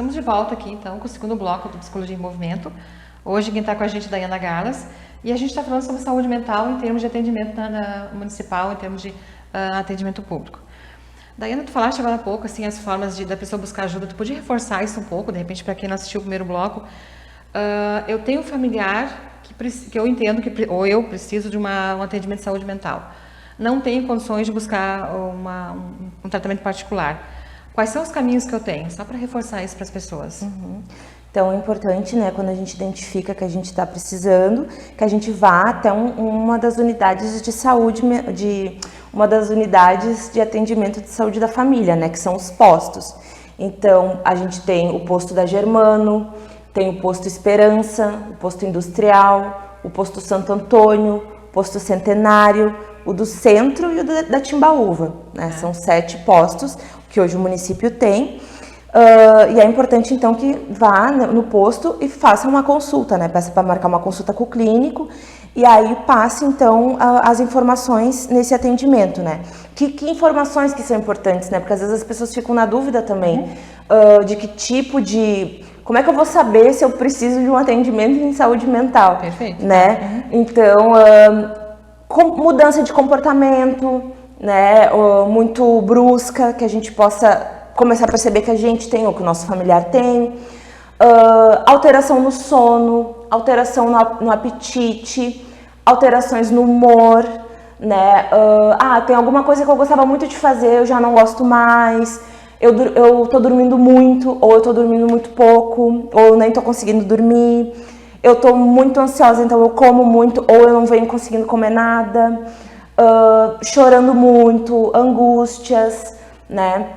Estamos de volta aqui, então, com o segundo bloco do Psicologia em Movimento. Hoje quem está com a gente é a Daiana Galas. E a gente está falando sobre saúde mental em termos de atendimento na municipal, em termos de atendimento público. Daiana, tu falaste agora há pouco, assim, as formas da pessoa buscar ajuda. Tu podia reforçar isso um pouco, de repente, para quem não assistiu o primeiro bloco. Eu tenho um familiar que eu entendo ou eu preciso de um atendimento de saúde mental. Não tenho condições de buscar um tratamento particular. Quais são os caminhos que eu tenho? Só para reforçar isso para as pessoas. Então é importante, né, quando a gente identifica que a gente está precisando, que a gente vá até uma das unidades de saúde, uma das unidades de atendimento de saúde da família, né, que são os postos. Então a gente tem o posto da Germano, tem o posto Esperança, o posto Industrial, o posto Santo Antônio, o posto Centenário, o do Centro e o da Timbaúva, né? São 7 postos que hoje o município tem. E é importante então que vá no posto e faça uma consulta, né? Peça para marcar uma consulta com o clínico e aí passe então as informações nesse atendimento, né? Que informações que são importantes, né? Porque às vezes as pessoas ficam na dúvida também de que tipo de... Como é que eu vou saber se eu preciso de um atendimento em saúde mental? Perfeito. Né? Então, mudança de comportamento, né? Muito brusca, que a gente possa começar a perceber que a gente tem ou que o nosso familiar tem. Alteração no sono, alteração no apetite, alterações no humor, né? Tem alguma coisa que eu gostava muito de fazer, eu já não gosto mais. Eu tô dormindo muito, ou eu tô dormindo muito pouco, ou eu nem tô conseguindo dormir. Eu tô muito ansiosa, então eu como muito, ou eu não venho conseguindo comer nada. Chorando muito, angústias, né?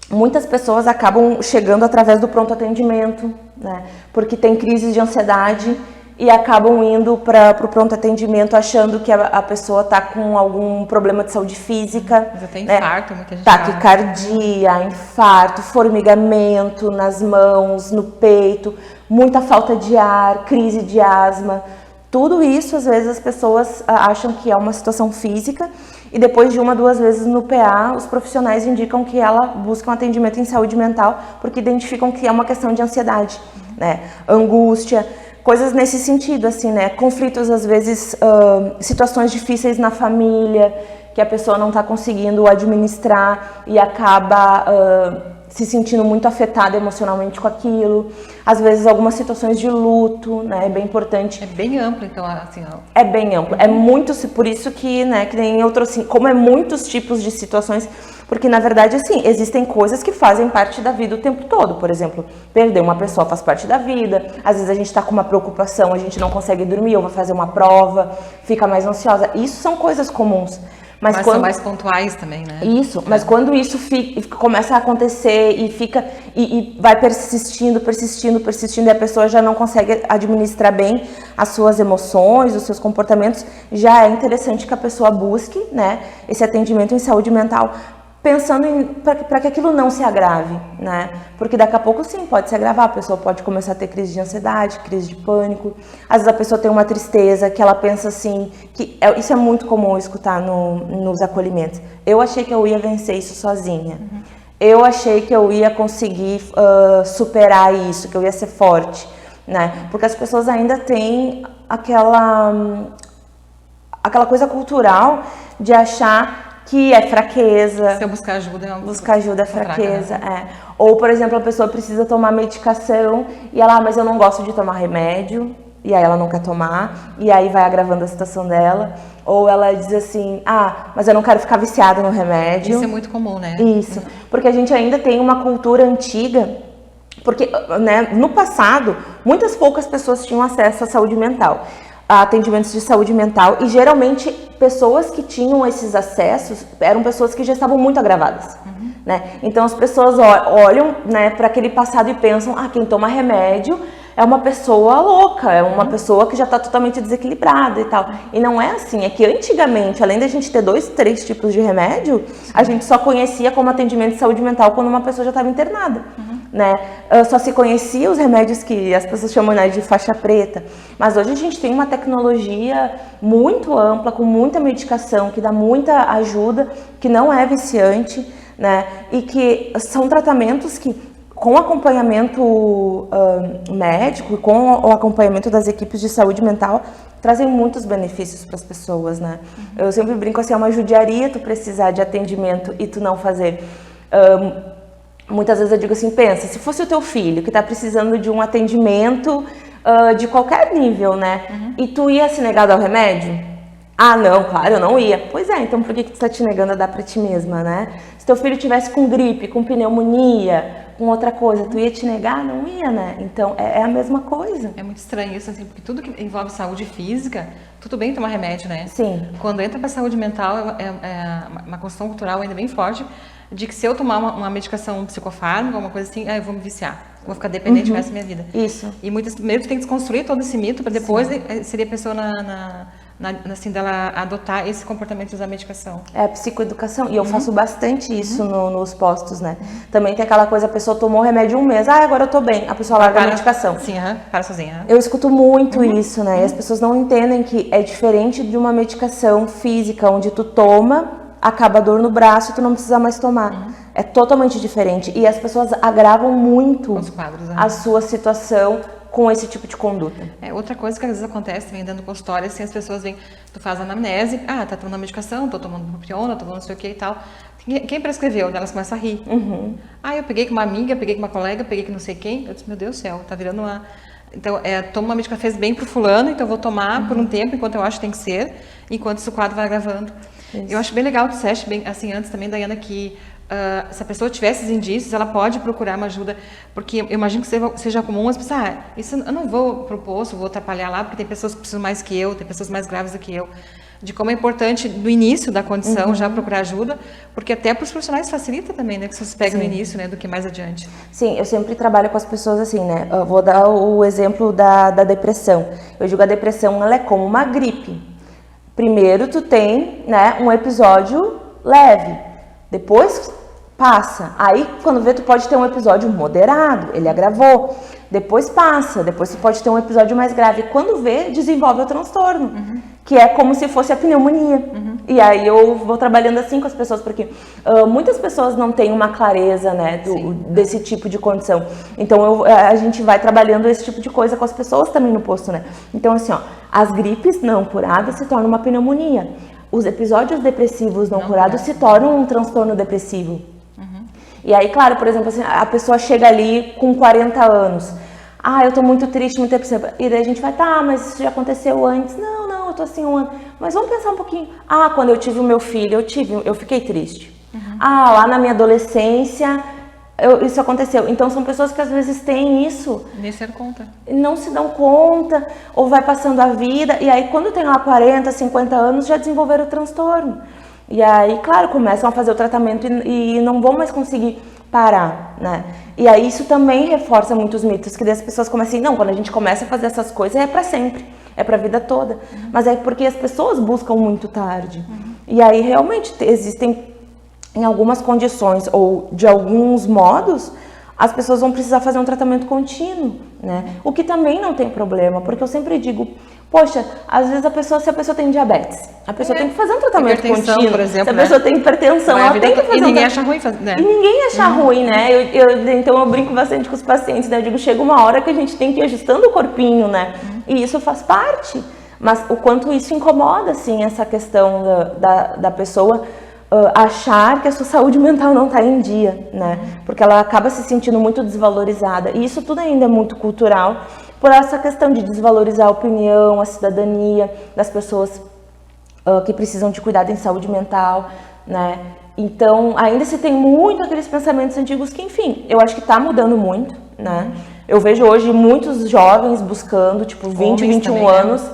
Muitas pessoas acabam chegando através do pronto atendimento, né? Porque tem crises de ansiedade e acabam indo para o pronto atendimento achando que a pessoa está com algum problema de saúde física. Mas até né? infarto, muita gente Taquicardia, infarto, formigamento nas mãos, no peito, muita falta de ar, crise de asma. Tudo isso, às vezes, as pessoas acham que é uma situação física e depois de 1 ou 2 vezes no PA, os profissionais indicam que ela busca um atendimento em saúde mental porque identificam que é uma questão de ansiedade, né? Angústia, coisas nesse sentido, assim, né? Conflitos, às vezes, situações difíceis na família, que a pessoa não está conseguindo administrar e acaba se sentindo muito afetada emocionalmente com aquilo. Às vezes, algumas situações de luto, né? É bem importante. É bem amplo, então, assim... É bem amplo. É muito, por isso que, né, que nem outro, assim, como é muitos tipos de situações, porque, na verdade, assim, existem coisas que fazem parte da vida o tempo todo. Por exemplo, perder uma pessoa faz parte da vida. Às vezes a gente está com uma preocupação, a gente não consegue dormir, ou vai fazer uma prova, fica mais ansiosa. Isso são coisas comuns. Mas são mais pontuais também, né? Isso, mas quando isso começa a acontecer e vai persistindo, e a pessoa já não consegue administrar bem as suas emoções, os seus comportamentos, já é interessante que a pessoa busque, né, esse atendimento em saúde mental, pensando para que aquilo não se agrave, né? Porque daqui a pouco, sim, pode se agravar, a pessoa pode começar a ter crise de ansiedade, crise de pânico. Às vezes a pessoa tem uma tristeza que ela pensa assim, isso é muito comum escutar nos acolhimentos. Eu achei que eu ia vencer isso sozinha. Eu achei que eu ia conseguir superar isso, que eu ia ser forte, né? Porque as pessoas ainda têm aquela coisa cultural de achar que é fraqueza. Se eu buscar ajuda, é buscar ajuda é fraqueza, né? Ou, por exemplo, a pessoa precisa tomar medicação e ela, mas eu não gosto de tomar remédio, e aí ela não quer tomar, e aí vai agravando a situação dela. Ou ela diz assim, mas eu não quero ficar viciada no remédio. Isso é muito comum, né? Isso, porque a gente ainda tem uma cultura antiga, porque, né, no passado, muitas poucas pessoas tinham acesso à saúde mental, a atendimentos de saúde mental, e geralmente pessoas que tinham esses acessos eram pessoas que já estavam muito agravadas, né? Então as pessoas olham, né, para aquele passado e pensam, quem toma remédio é uma pessoa louca, é uma pessoa que já está totalmente desequilibrada e tal. E não é assim, é que antigamente, além da gente ter 2, 3 tipos de remédio, a gente só conhecia como atendimento de saúde mental quando uma pessoa já estava internada. Né? Só se conhecia os remédios que as pessoas chamam, né, de faixa preta, mas hoje a gente tem uma tecnologia muito ampla, com muita medicação, que dá muita ajuda, que não é viciante, né? E que são tratamentos que com acompanhamento médico e com o acompanhamento das equipes de saúde mental, trazem muitos benefícios para as pessoas, né? Eu sempre brinco assim, é uma judiaria tu precisar de atendimento e tu não fazer. Muitas vezes eu digo assim, pensa, se fosse o teu filho que está precisando de um atendimento de qualquer nível, né? E tu ia se negar ao remédio? Ah, não, claro, eu não ia. Pois é, então por que tu está te negando a dar para ti mesma, né? Se teu filho tivesse com gripe, com pneumonia, com outra coisa, tu ia te negar? Não ia, né? Então é a mesma coisa. É muito estranho isso, assim, porque tudo que envolve saúde física, tudo bem tomar remédio, né? Sim. Quando entra para saúde mental, é uma construção cultural ainda bem forte de que se eu tomar uma medicação, um psicofármaco, alguma coisa assim, eu vou me viciar. Vou ficar dependente do resto da minha vida. Isso. E primeiro tu tem que desconstruir todo esse mito para depois seria a pessoa assim, dela adotar esse comportamento de usar medicação. É a psicoeducação. E eu faço bastante isso nos postos, né? Também tem aquela coisa, a pessoa tomou o remédio um mês, agora eu tô bem. A pessoa larga a medicação. Sim, para sozinha. Eu escuto muito isso, né? E as pessoas não entendem que é diferente de uma medicação física, onde tu toma, acaba a dor no braço e tu não precisa mais tomar. É totalmente diferente. E as pessoas agravam muito os quadros, a sua situação com esse tipo de conduta. Outra coisa que às vezes acontece também dentro do consultório, assim, as pessoas vêm, tu faz a anamnese, tá tomando medicação, tô tomando propiona, tô tomando não sei o que e tal. Quem prescreveu? Elas começam a rir. Eu peguei com uma amiga, peguei com uma colega, peguei com não sei quem. Eu disse, meu Deus do céu, tá virando uma... Então, toma uma medicação, fez bem pro fulano, então eu vou tomar por um tempo, enquanto eu acho que tem que ser, enquanto esse quadro vai agravando. Isso. Eu acho bem legal, tu disseste bem, assim, antes também, Daiana, que se a pessoa tiver esses indícios, ela pode procurar uma ajuda, porque eu imagino que seja comum as pessoas, isso eu não vou pro posto, vou atrapalhar lá, porque tem pessoas que precisam mais que eu, tem pessoas mais graves do que eu, de como é importante no início da condição já procurar ajuda, porque até para os profissionais facilita também, né, que você pega no início, né, do que mais adiante. Sim, eu sempre trabalho com as pessoas assim, né, eu vou dar o exemplo da depressão. Eu digo, a depressão, ela é como uma gripe. Primeiro tu tem, né, um episódio leve, depois passa. Aí, quando vê, tu pode ter um episódio moderado, ele agravou. Depois passa, depois tu pode ter um episódio mais grave. Quando vê, desenvolve o transtorno, que é como se fosse a pneumonia. E aí eu vou trabalhando assim com as pessoas, porque muitas pessoas não têm uma clareza, né, desse tipo de condição. Então, a gente vai trabalhando esse tipo de coisa com as pessoas também no posto, né. Então, assim, as gripes não curadas se tornam uma pneumonia. Os episódios depressivos não curados se tornam um transtorno depressivo. E aí, claro, por exemplo, assim, a pessoa chega ali com 40 anos. Eu tô muito triste, muito depressiva. E daí a gente vai, mas isso já aconteceu antes. Não, eu tô assim um ano. Mas vamos pensar um pouquinho. Quando eu tive o meu filho, eu fiquei triste. Lá na minha adolescência, isso aconteceu. Então, são pessoas que às vezes têm isso. Nem se dão conta. Não se dão conta, ou vai passando a vida. E aí, quando tem lá 40, 50 anos, já desenvolveram o transtorno. E aí, claro, começam a fazer o tratamento e não vão mais conseguir parar, né? E aí isso também reforça muitos mitos, que as pessoas começam assim, não, quando a gente começa a fazer essas coisas é pra sempre, é pra vida toda. Mas é porque as pessoas buscam muito tarde. E aí realmente existem, em algumas condições ou de alguns modos, as pessoas vão precisar fazer um tratamento contínuo, né? O que também não tem problema, porque eu sempre digo, poxa, às vezes se a pessoa tem diabetes, a pessoa tem que fazer um tratamento contínuo. Por exemplo, se a pessoa tem hipertensão, ela tem que fazer e ninguém acha ruim fazer, né? E ninguém acha ruim, né? Então eu brinco bastante com os pacientes, né? Eu digo, chega uma hora que a gente tem que ir ajustando o corpinho, né? E isso faz parte. Mas o quanto isso incomoda, assim, essa questão da pessoa achar que a sua saúde mental não está em dia, né? Porque ela acaba se sentindo muito desvalorizada. E isso tudo ainda é muito cultural, por essa questão de desvalorizar a opinião, a cidadania das pessoas que precisam de cuidado em saúde mental, né? Então, ainda se tem muito aqueles pensamentos antigos que, enfim, eu acho que está mudando muito, né? Eu vejo hoje muitos jovens buscando, tipo, 20, 21 também, anos,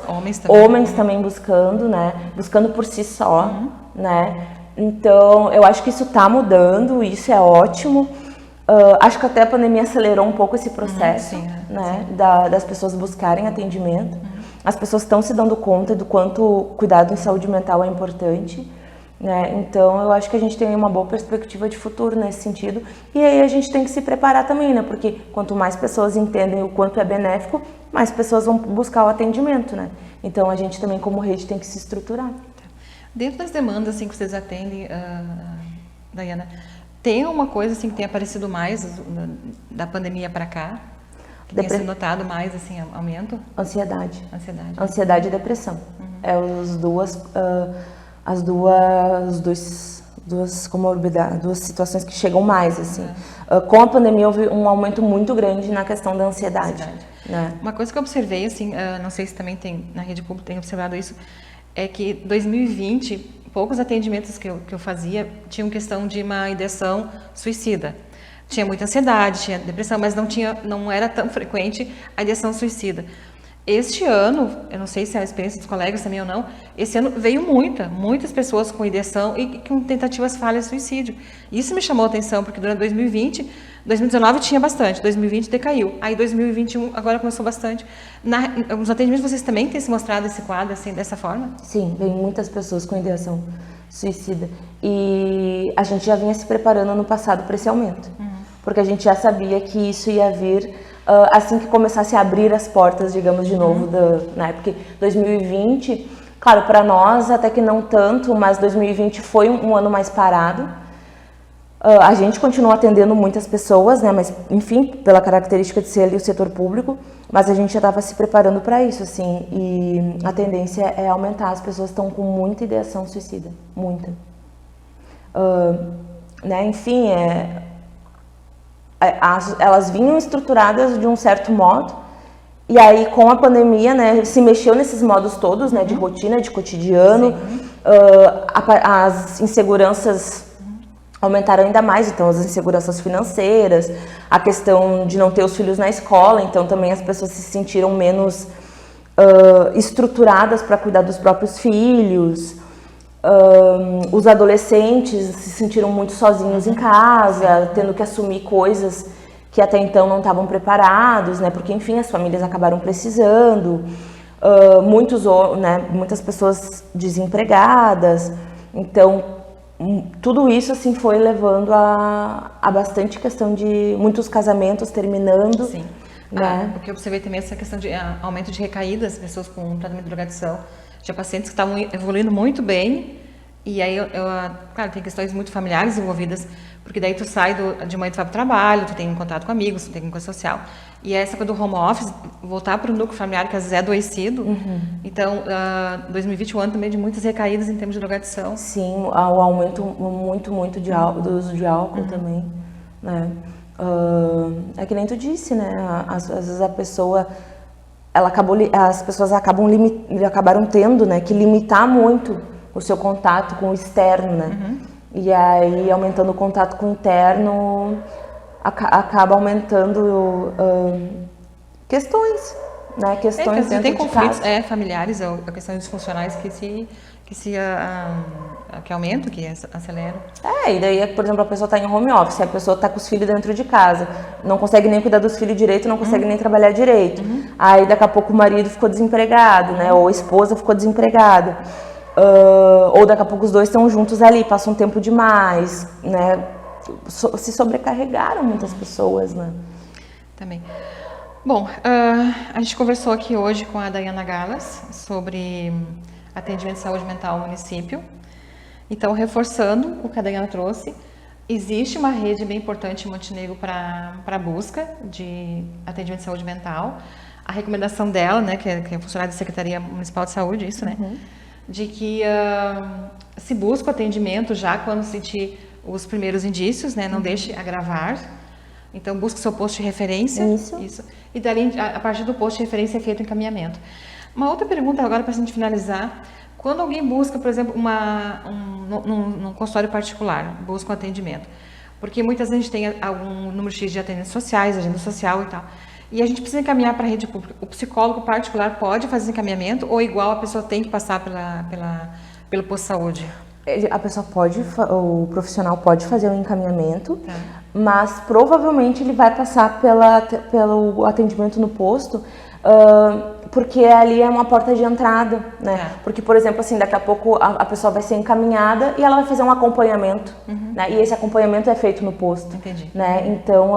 homens também buscando, né? Buscando por si só, né? Então, eu acho que isso está mudando, isso é ótimo. Acho que até a pandemia acelerou um pouco esse processo, né? Das pessoas buscarem atendimento. As pessoas estão se dando conta do quanto cuidado em saúde mental é importante, né? Então, eu acho que a gente tem uma boa perspectiva de futuro nesse sentido. E aí a gente tem que se preparar também, né? Porque quanto mais pessoas entendem o quanto é benéfico, mais pessoas vão buscar o atendimento, né? Então, a gente também, como rede, tem que se estruturar. Dentro das demandas assim, que vocês atendem, Daiana, Tem uma coisa assim que tem aparecido mais da pandemia para cá? Que tem sido notado mais assim, aumento? Ansiedade. Ansiedade. Ansiedade e depressão. É as duas comorbidades, duas situações que chegam mais, assim. Com a pandemia houve um aumento muito grande na questão da ansiedade. Né? Uma coisa que eu observei, assim, não sei se também tem na rede pública tem observado isso, é que 2020, poucos atendimentos que eu fazia tinham questão de uma ideação suicida. Tinha muita ansiedade, tinha depressão, mas não era tão frequente a ideação suicida. Este ano, eu não sei se é a experiência dos colegas também ou não, esse ano veio muitas pessoas com ideação e com tentativas falhas de suicídio. Isso me chamou a atenção, porque durante 2019 tinha bastante, 2020 decaiu. Aí 2021 agora começou bastante. Nos atendimentos vocês também têm se mostrado esse quadro assim, dessa forma? Sim, vem muitas pessoas com ideação suicida. E a gente já vinha se preparando ano passado para esse aumento. Porque a gente já sabia que isso ia vir assim que começasse a abrir as portas, digamos, de novo, né? Porque 2020, claro, para nós até que não tanto, mas 2020 foi um ano mais parado. A gente continuou atendendo muitas pessoas, né? Mas, enfim, pela característica de ser ali o setor público, mas a gente já estava se preparando para isso, assim, e a tendência é aumentar. As pessoas estão com muita ideação suicida, muita. Né? Enfim, elas vinham estruturadas de um certo modo, e aí com a pandemia, né, se mexeu nesses modos todos, né, de rotina, de cotidiano, as inseguranças aumentaram ainda mais, então as inseguranças financeiras, a questão de não ter os filhos na escola, então também as pessoas se sentiram menos estruturadas para cuidar dos próprios filhos. Os adolescentes se sentiram muito sozinhos em casa, tendo que assumir coisas que até então não estavam preparados, né? Porque, enfim, as famílias acabaram precisando. Muitas pessoas desempregadas. Então, tudo isso assim foi levando a bastante questão de muitos casamentos terminando. Sim. Né? Porque eu observei também essa questão de aumento de recaídas, pessoas com tratamento de drogadição. Tinha pacientes que estavam evoluindo muito bem, e aí, claro, tem questões muito familiares envolvidas, porque daí tu sai de manhã, tu vai pro trabalho, tu tem contato com amigos, tu tem coisa social. E essa coisa do home office, voltar para o núcleo familiar, que às vezes é adoecido. Então, 2020 é um ano também de muitas recaídas em termos de drogadição. Sim, o aumento muito do uso de álcool também, né? É que nem tu disse, né? Às vezes a pessoa... as pessoas acabaram tendo, né, que limitar muito o seu contato com o externo, né? E aí, aumentando o contato com o interno, acaba aumentando questões, né? Questões dentro tem de conflitos casa. Familiares, ou questões disfuncionais que aumentam, que aceleram. E daí, por exemplo, a pessoa está em home office, a pessoa está com os filhos dentro de casa, não consegue nem cuidar dos filhos direito, não consegue nem trabalhar direito. Aí, daqui a pouco, o marido ficou desempregado, né? Ou a esposa ficou desempregada. Ou daqui a pouco os dois estão juntos ali, passam um tempo demais, né? Se sobrecarregaram muitas pessoas, né? Também. Bom, a gente conversou aqui hoje com a Dayana Galas sobre atendimento de saúde mental no município. Então, reforçando o que a Dayana trouxe, existe uma rede bem importante em Montenegro para a busca de atendimento de saúde mental. A recomendação dela, né, que é funcionária da Secretaria Municipal de Saúde, isso, né? De que se busca o atendimento já quando sentir os primeiros indícios, né? Não deixe agravar. Então, busque seu posto de referência. Isso. E dali, a partir do posto de referência, é feito o encaminhamento. Uma outra pergunta agora, para a gente finalizar. Quando alguém busca, por exemplo, num consultório particular, busca um atendimento, porque muitas vezes a gente tem algum número X de atendimentos sociais, agenda social e tal, e a gente precisa encaminhar para a rede pública. O psicólogo particular pode fazer esse encaminhamento ou igual a pessoa tem que passar pelo posto de saúde? A pessoa o profissional pode fazer o encaminhamento, mas provavelmente ele vai passar pelo atendimento no posto, porque ali é uma porta de entrada, né? Porque, por exemplo, assim, daqui a pouco a pessoa vai ser encaminhada e ela vai fazer um acompanhamento, né? E esse acompanhamento é feito no posto. Entendi. Né? Então,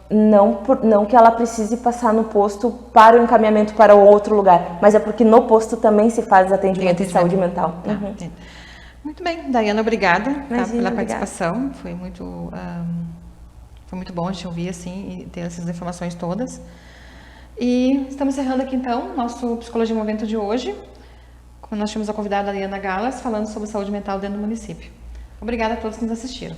não que ela precise passar no posto para o encaminhamento para outro lugar, mas é porque no posto também se faz atendimento de saúde mental. Muito bem, Daiana, obrigada pela Obrigada. participação. Foi muito bom a gente ouvir assim e ter essas informações todas. E estamos encerrando aqui então nosso Psicologia em Movimento de hoje. Nós tínhamos a convidada Daiana Galas falando sobre saúde mental dentro do município. Obrigada a todos que nos assistiram.